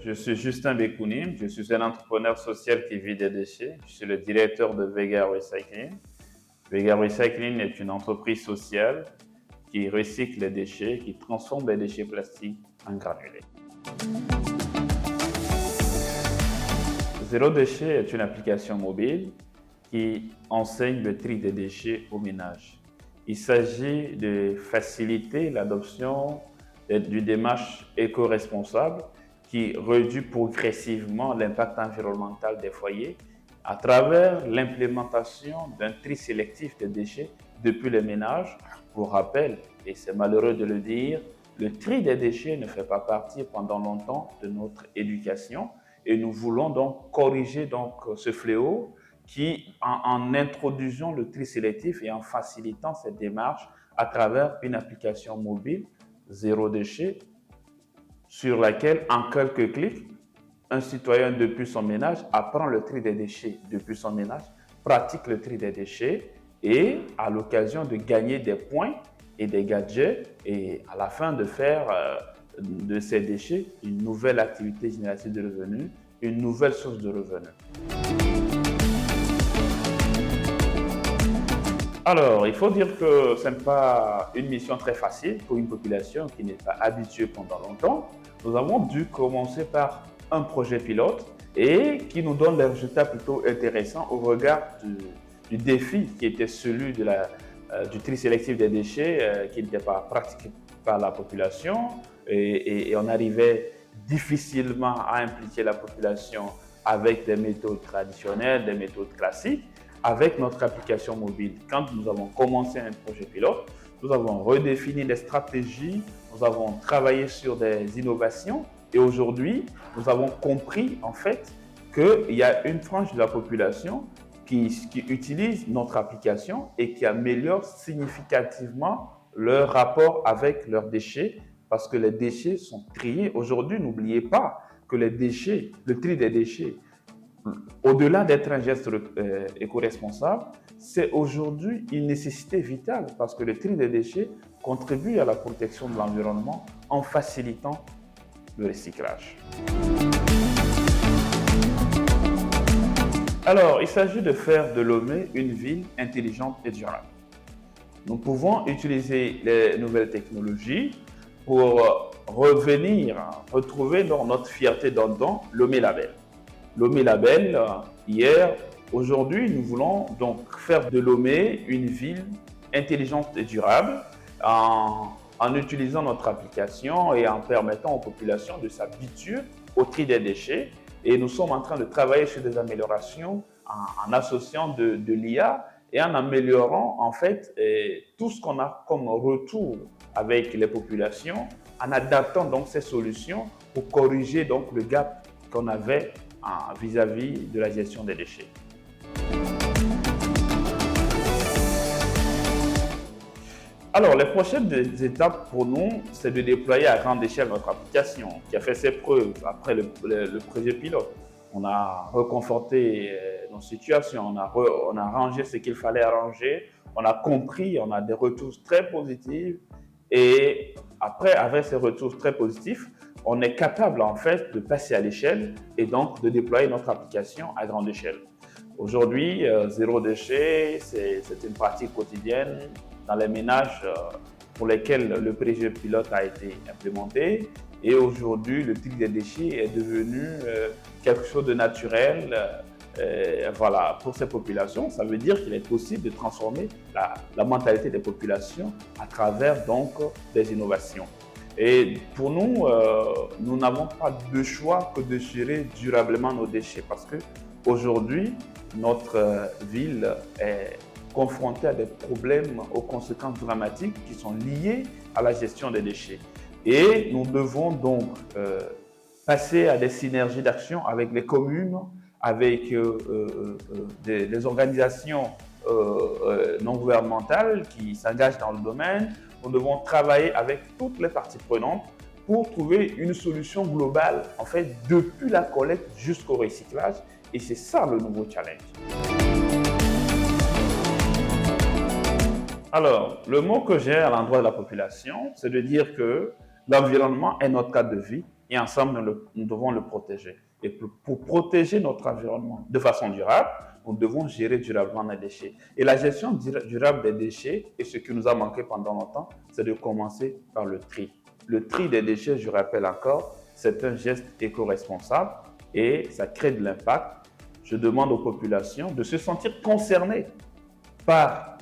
je suis Justin Bekounim, je suis un entrepreneur social qui vit des déchets. Je suis le directeur de Vega Recycling. Vega Recycling est une entreprise sociale qui recycle les déchets, qui transforme les déchets plastiques en granulés. Zéro déchet est une application mobile qui enseigne le tri des déchets aux ménages. Il s'agit de faciliter l'adoption d'une démarche éco-responsable qui réduit progressivement l'impact environnemental des foyers à travers l'implémentation d'un tri sélectif des déchets depuis les ménages. Pour rappel, et c'est malheureux de le dire, le tri des déchets ne fait pas partie pendant longtemps de notre éducation et nous voulons donc corriger ce fléau en introduisant le tri sélectif et en facilitant cette démarche à travers une application mobile zéro déchet sur laquelle, en quelques clics, un citoyen depuis son ménage apprend le tri des déchets depuis son ménage, pratique le tri des déchets et a l'occasion de gagner des points et des gadgets et à la fin de faire de ces déchets une nouvelle activité génératrice de revenus, une nouvelle source de revenus. Alors, il faut dire que ce n'est pas une mission très facile pour une population qui n'est pas habituée pendant longtemps. Nous avons dû commencer par un projet pilote et qui nous donne des résultats plutôt intéressants au regard du défi qui était celui du tri sélectif des déchets qui n'était pas pratiqué par la population et on arrivait difficilement à impliquer la population avec des méthodes traditionnelles, des méthodes classiques. Avec notre application mobile, quand nous avons commencé un projet pilote, nous avons redéfini les stratégies, nous avons travaillé sur des innovations et aujourd'hui, nous avons compris en fait qu'il y a une frange de la population qui utilise notre application et qui améliore significativement leur rapport avec leurs déchets parce que les déchets sont triés. Aujourd'hui, n'oubliez pas que les déchets, le tri des déchets, au-delà d'être un geste éco-responsable, c'est aujourd'hui une nécessité vitale parce que le tri des déchets contribue à la protection de l'environnement en facilitant le recyclage. Alors, il s'agit de faire de Lomé une ville intelligente et durable. Nous pouvons utiliser les nouvelles technologies pour retrouver notre fierté d'antan, Lomé Label. Lomé Label, hier, aujourd'hui, nous voulons donc faire de Lomé une ville intelligente et durable en utilisant notre application et en permettant aux populations de s'habituer au tri des déchets. Et nous sommes en train de travailler sur des améliorations en associant de l'IA et en améliorant en fait tout ce qu'on a comme retour avec les populations, en adaptant donc ces solutions pour corriger donc le gap qu'on avait vis-à-vis de la gestion des déchets. Alors, les prochaines étapes pour nous, c'est de déployer à grande échelle notre application qui a fait ses preuves après le projet pilote. On a reconforté nos situations, on a rangé ce qu'il fallait arranger, on a compris, on a des retours très positifs et après, avec ces retours très positifs, on est capable en fait de passer à l'échelle et donc de déployer notre application à grande échelle. Aujourd'hui, zéro déchet, c'est une pratique quotidienne dans les ménages pour lesquels le projet pilote a été implémenté. Et aujourd'hui, le tri des déchets est devenu quelque chose de naturel pour ces populations. Ça veut dire qu'il est possible de transformer la mentalité des populations à travers donc des innovations. Et pour nous, nous n'avons pas de choix que de gérer durablement nos déchets parce qu'aujourd'hui, notre ville est confrontée à des problèmes aux conséquences dramatiques qui sont liées à la gestion des déchets. Et nous devons donc passer à des synergies d'action avec les communes, avec des organisations non gouvernementales qui s'engagent dans le domaine. Nous devons travailler avec toutes les parties prenantes pour trouver une solution globale, en fait, depuis la collecte jusqu'au recyclage. Et c'est ça le nouveau challenge. Alors, le mot que j'ai à l'endroit de la population, c'est de dire que l'environnement est notre cadre de vie et ensemble, nous devons le protéger. Et pour protéger notre environnement de façon durable, nous devons gérer durablement les déchets. Et la gestion durable des déchets, et ce qui nous a manqué pendant longtemps, c'est de commencer par le tri. Le tri des déchets, je rappelle encore, c'est un geste éco-responsable et ça crée de l'impact. Je demande aux populations de se sentir concernées par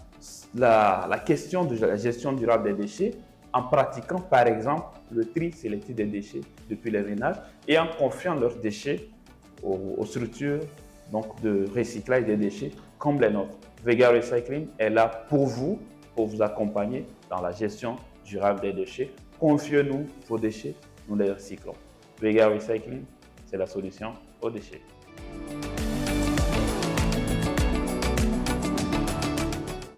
la question de la gestion durable des déchets en pratiquant par exemple le tri sélectif des déchets depuis les ménages et en confiant leurs déchets aux structures donc, de recyclage des déchets comme les nôtres. Vega Recycling est là pour vous accompagner dans la gestion durable des déchets. Confiez-nous vos déchets, nous les recyclons. Vega Recycling, c'est la solution aux déchets.